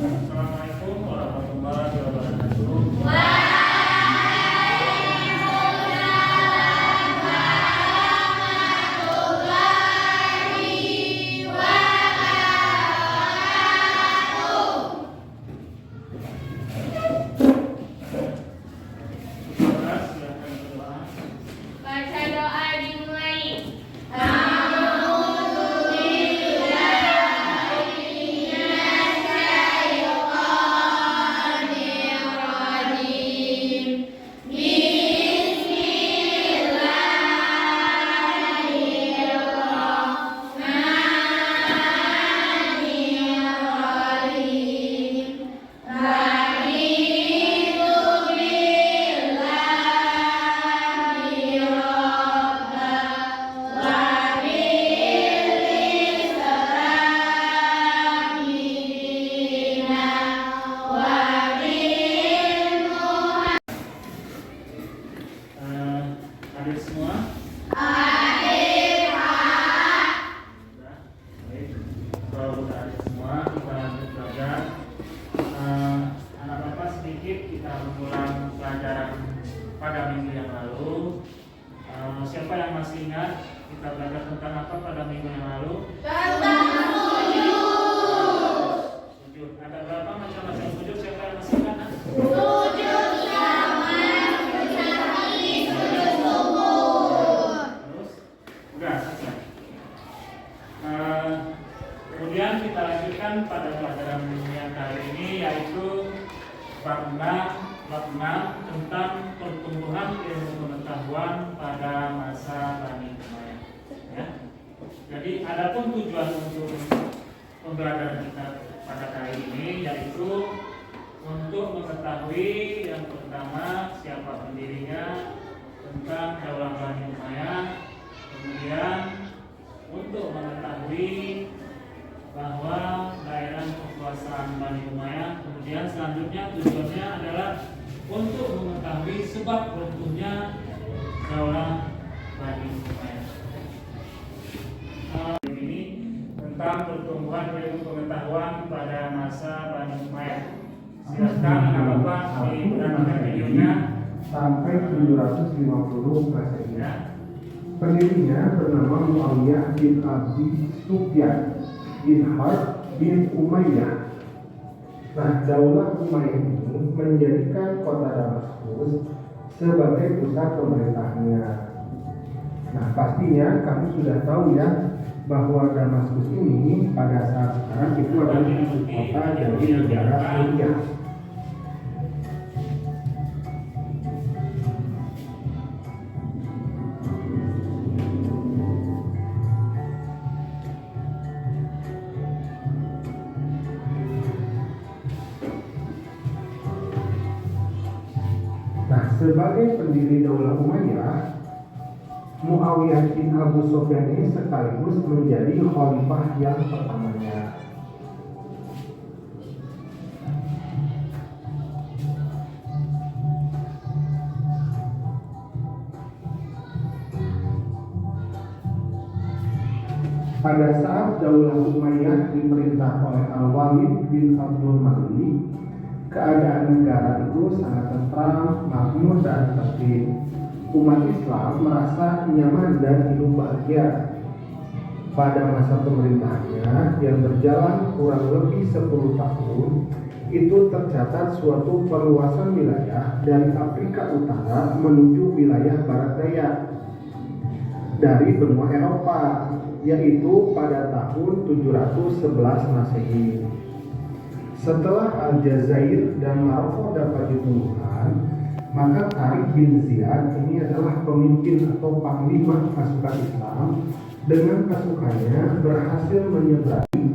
Assalamualaikum warahmatullahi wabarakatuh. Baca doa dimulai. Hadir semua? Baik. Kalau sudah hadir semua, kita lanjut belajar. Anak bapak sedikit kita mengulang pelajaran pada minggu yang lalu. Siapa yang masih ingat kita belajar tentang apa pada minggu yang lalu? Sujud. Ada berapa macam-macam sujud? Siapa yang masih ingat? Udah selesai. Kemudian kita lanjutkan pada pelajaran yang kali ini, yaitu bab 6 tentang pertumbuhan ilmu pengetahuan pada masa Bani Umayyah. Ya. Jadi adapun tujuan untuk pembelajaran kita pada kali ini yaitu untuk mengetahui yang pertama siapa pendirinya, tentang Daulah Bani Umayyah. Kemudian untuk mengetahui bahwa daerah kekuasaan Bani Umayyah, kemudian selanjutnya tujuannya adalah untuk mengetahui sebab runtuhnya Daulah Bani Umayyah. Ini tentang pertumbuhan ilmu pengetahuan pada masa Bani Umayyah. Silakan anak bapak diperhatikan videonya sampai 750 Masehi. ya. Pendirinya bernama Muawiyah bin Abi Sufyan bin Harb bin Umayyah. Nah, Daulah Umayyah ini menjadikan kota Damaskus sebagai pusat pemerintahnya. Nah, pastinya kamu sudah tahu ya bahwa Damaskus ini pada saat sekarang itu adalah ibu kota dari negara Suriah. Nah, sebagai pendiri Daulah Umayyah, Muawiyah bin Abu Sufyan ini sekaligus menjadi khalifah yang pertamanya. Pada saat Daulah Umayyah diperintah oleh Al-Walid bin Abdul Malik, keadaan negara itu sangat tentram, makmur dan tertib. Umat Islam merasa nyaman dan hidup bahagia. Pada masa pemerintahnya yang berjalan kurang lebih 10 tahun, itu tercatat suatu perluasan wilayah dari Afrika Utara menuju wilayah Barat Daya dari benua Eropa, yaitu pada tahun 711 Masehi. Setelah Aljazair dan Maroko dapat ditemukan, maka Tariq bin Ziyad ini adalah pemimpin atau panglima pasukan Islam. Dengan pasukannya berhasil menyeberangi,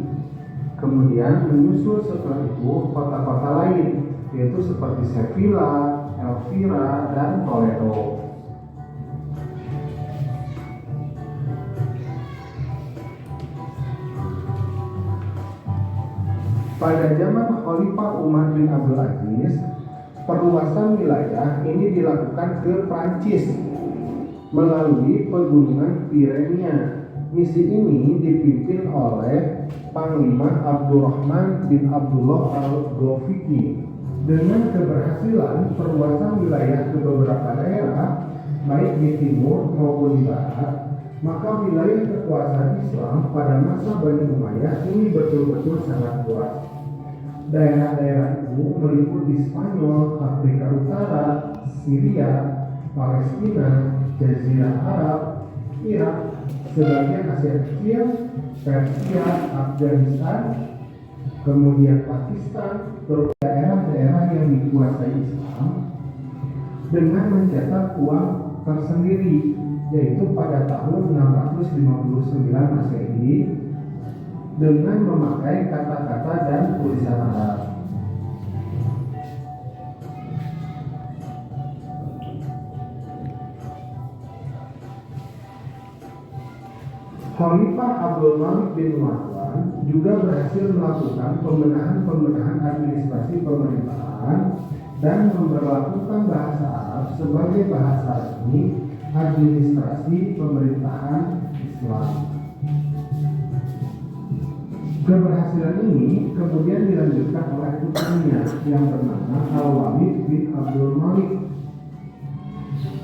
kemudian menyusul setelah itu kota-kota lain, yaitu seperti Sevilla, Elvira, dan Toledo. Pada zaman Khalifah Umar bin Abdul Aziz, perluasan wilayah ini dilakukan ke Prancis melalui pegunungan Pirenia. Misi ini dipimpin oleh Panglima Abdurrahman bin Abdullah Al-Ghafiqi. Dengan keberhasilan perluasan wilayah ke beberapa daerah, baik di timur maupun di barat, maka wilayah kekuasaan Islam pada masa Bani Umayyah ini betul-betul sangat luas. Daerah-daerah itu meliputi Spanyol, Afrika Utara, Syria, Palestina, Jazirah Arab, Irak, sebagian Asia Kecil, Persia, Afghanistan, kemudian Pakistan, terus daerah-daerah yang dikuasai Islam dengan mencetak uang tersendiri, yaitu pada tahun 659 Masehi dengan memakai kata-kata dan tulisan Arab. Khalifah Abdul Malik bin Marwan juga berhasil melakukan pembenahan administrasi pemerintahan dan memberlakukan bahasa Arab sebagai bahasa resmi administrasi pemerintahan Islam. Keberhasilan ini kemudian dilanjutkan oleh putranya yang bernama Al-Walid bin Abdul Malik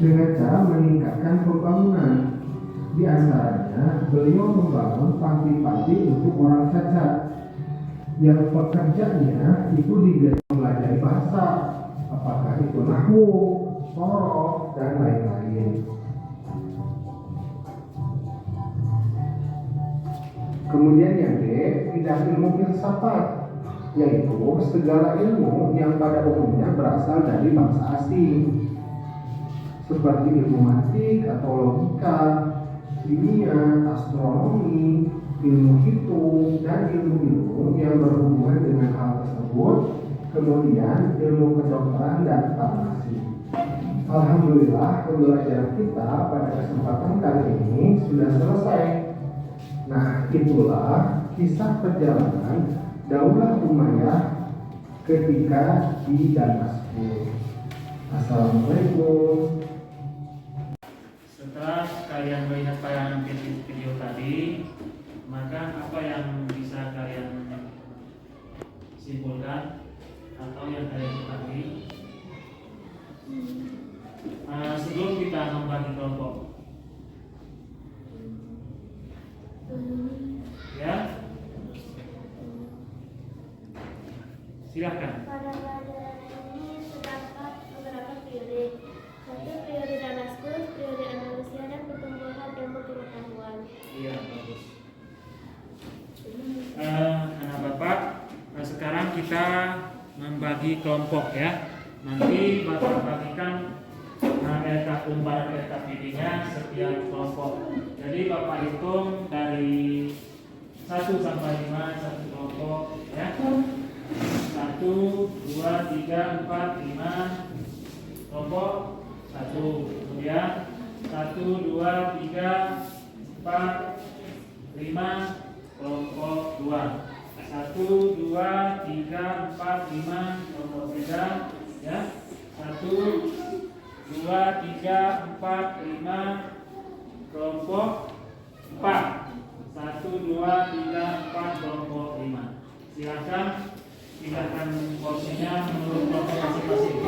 dengan cara meningkatkan pembangunan. Di antaranya, beliau membangun panti-panti untuk orang cacat yang pekerjaannya itu mempelajari bahasa, apakah itu nahwu, sorof, dan lain-lain. Kemudian yang D, bidang ilmu filsafat, yaitu segala ilmu yang pada umumnya berasal dari bangsa asing, seperti ilmu mantik atau logika, kimia, astronomi, ilmu hitung, dan ilmu-ilmu yang berhubungan dengan hal tersebut, kemudian ilmu kedokteran dan farmasi. Alhamdulillah, pembelajaran kita pada kesempatan kali ini sudah selesai. Nah, itulah kisah perjalanan Daulah Umayyah ketika di Damaskus. Assalamualaikum. Setelah kalian melihat tayangan video tadi, maka apa yang bisa kalian simpulkan atau yang kalian ketahui? Sebelum kita membagi kelompok, ya, silahkan. Pada pelajaran ini terdapat beberapa periode. Satu, periode Damaskus, periode Andalusia, dan pertumbuhan ilmu pengetahuan. Iya, bagus. Anak bapak, sekarang kita membagi kelompok ya. Nanti bapak bagikan umpan LKPD-nya setiap kelompok. Jadi bapak hitung dari 1 sampai 5 satu kelompok ya. 1, 2, 3, 4, 5 kelompok 1. Kemudian 1, 2, 3, 4, 5 kelompok 2. 1, 2, 3, 4, 5 kelompok 3 ya. 1, 2, 3, 4, 5 kelompok 4. 1, 2, 3, 4 kelompok 5. Silakan pindahkan porsinya menurut kelompok masing-masing.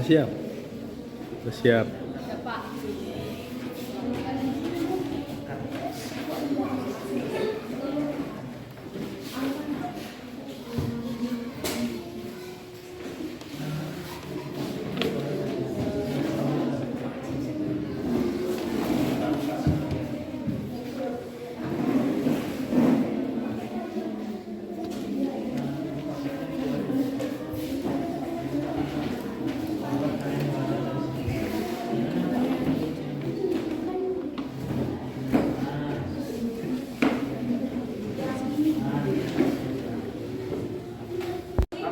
siap. Siap. Ya, Pak.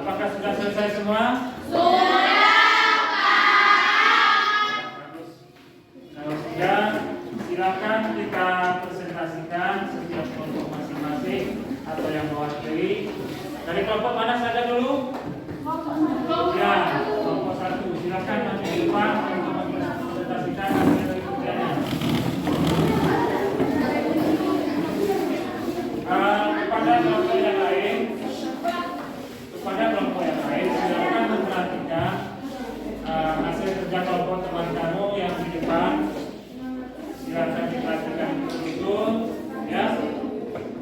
Apakah sudah selesai semua? Kalau sudah, silakan kita presentasikan setiap kelompok masing-masing atau yang mewakili. Dari kelompok mana saja dulu? Ya, kelompok 1. Silakan maju di depan untuk mempresentasikan hasil dari kerjanya. Kepada kelompok yang lain, silakan memperhatikan hasil kerja kelompok teman kamu yang di depan. Silakan diperhatikan betul, ya.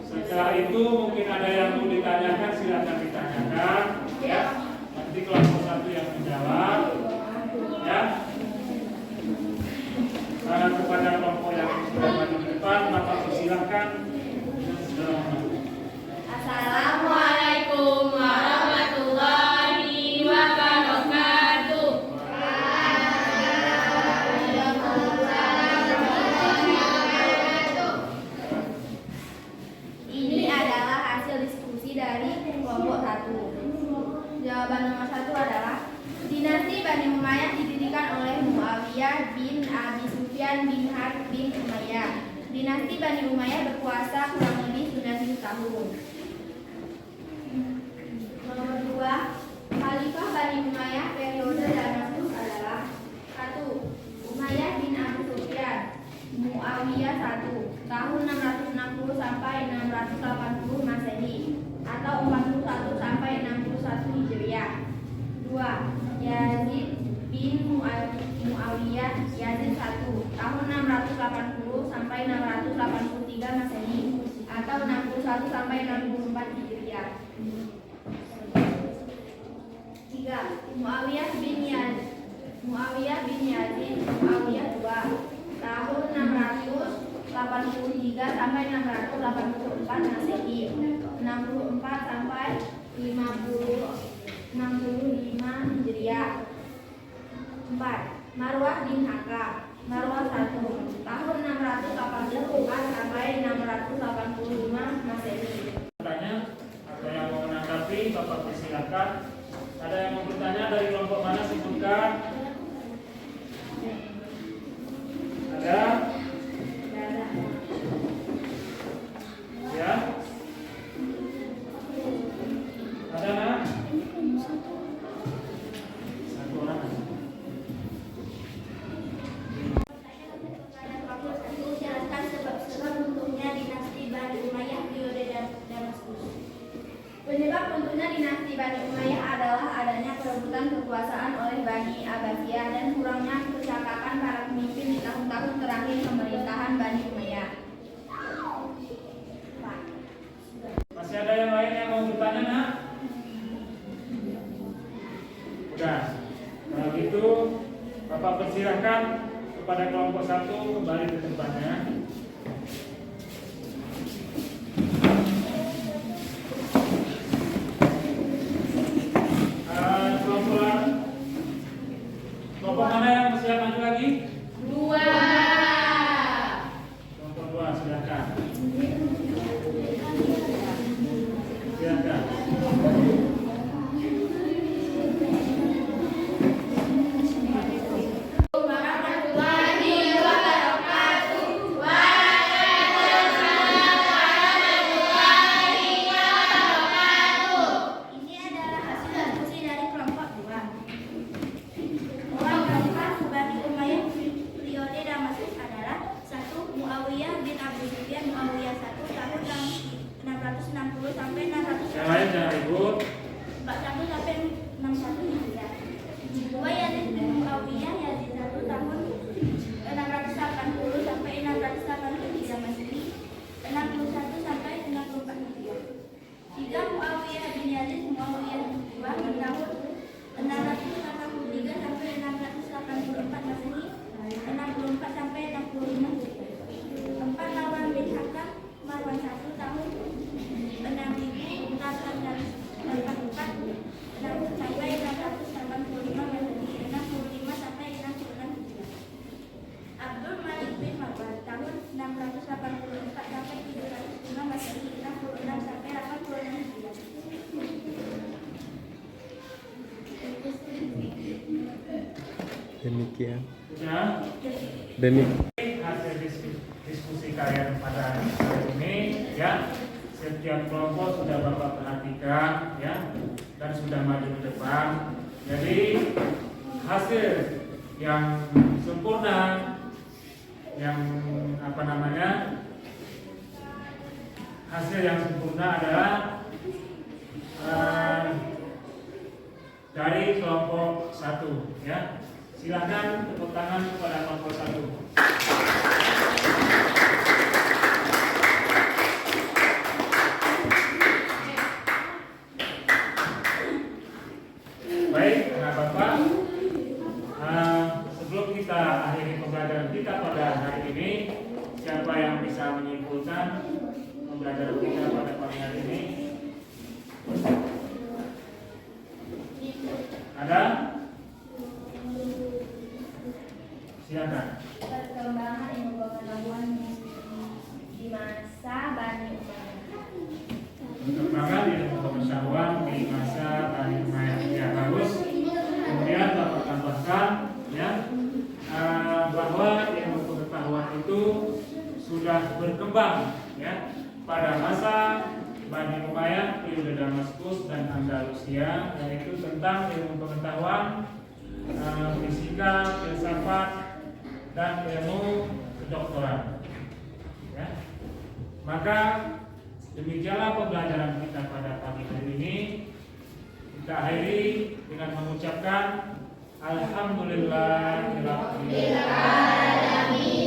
Setelah itu mungkin ada yang mau ditanyakan, silakan ditanyakan, ya. Nanti kelompok 1 yang menjawab, ya. Kepada kelompok yang sudah maju di depan, Bapak persilakan. Assalamualaikum warahmatullahi wabarakatuh. Ini adalah hasil diskusi dari kelompok 1. Jawaban nomor 1 adalah dinasti Bani Umayyah didirikan oleh Muawiyah bin Abi Sufyan bin Harb bin Umayyah. Dinasti Bani Umayyah berkuasa kurang lebih 90 tahun. Nomor 2, Khalifah Bani Umayyah periode Damaskus adalah 1. Umayyah bin Abu Sufyan, Muawiyah 1, tahun 660 sampai 680 Masehi atau 41 sampai 61 Hijriah. 2. Yazid bin Muawiyah Yazid 1, tahun 680 sampai 683 Masehi atau 61 sampai 64 Hijriah. 3. Muawiyah bin Yazid Muawiyah 2, tahun 683 sampai 684 Masehi, 64 sampai 65 Hijriah. 4. Marwah bin Hakam, Marwah 1, tahun 684 sampai 685 Masehi. Bertanya atau yang mau menanggapi, Bapak persilakan. Ada yang mau bertanya dari kelompok mana, sebutkan. Ada? Ya? Ada nak? Satu orang. Jelaskan sebab-sebab runtuhnya dinasti Bani Umayyah periode Damaskus. Penyebab runtuhnya dinasti Bani Umayyah adalah adanya perebutan kekuasaan oleh Bani Abbasiyah dan kurangnya kecakapan para pemimpin di tahun-tahun terakhir pemerintahan Bani Umayyah. Masih ada yang lain yang mau bertanya, nak? Udah. Kalau gitu, Bapak persilahkan kepada kelompok 1 kembali ke tempatnya. Kelompok mana yang siap maju lagi? 2. Kelompok 2, silakan. Silakan. Warahmatullahi wabarakatuh. demikian. Sudah. Hasil diskusi kalian pada hari ini ya, setiap kelompok sudah Bapak perhatikan ya, dan sudah maju ke depan. Jadi hasil yang sempurna, yang hasil yang sempurna adalah dari kelompok 1 ya. Silakan tepuk tangan kepada kelompok 1. Baik, Bapak, sebelum kita akhiri pembelajaran kita pada hari ini, siapa yang bisa menyimpulkan pembelajaran kita pada pagi hari ini? Ada? Silakan. Perkembangan ilmu pengetahuan di masa Bani Umayyah. Perkembangan ilmu pengetahuan di masa Bani Umayyah. Ya, bagus. Kemudian Bapak tambahkan ya, bahwa ilmu pengetahuan itu sudah berkembang ya pada masa Bani Umayyah, periode Damaskus dan Andalusia, yaitu tentang ilmu pengetahuan fisika, filsafat, dan ilmu kedokteran. Ya. Maka demikianlah pembelajaran kita pada pagi hari ini. Kita akhiri dengan mengucapkan Alhamdulillahirabbil alamin.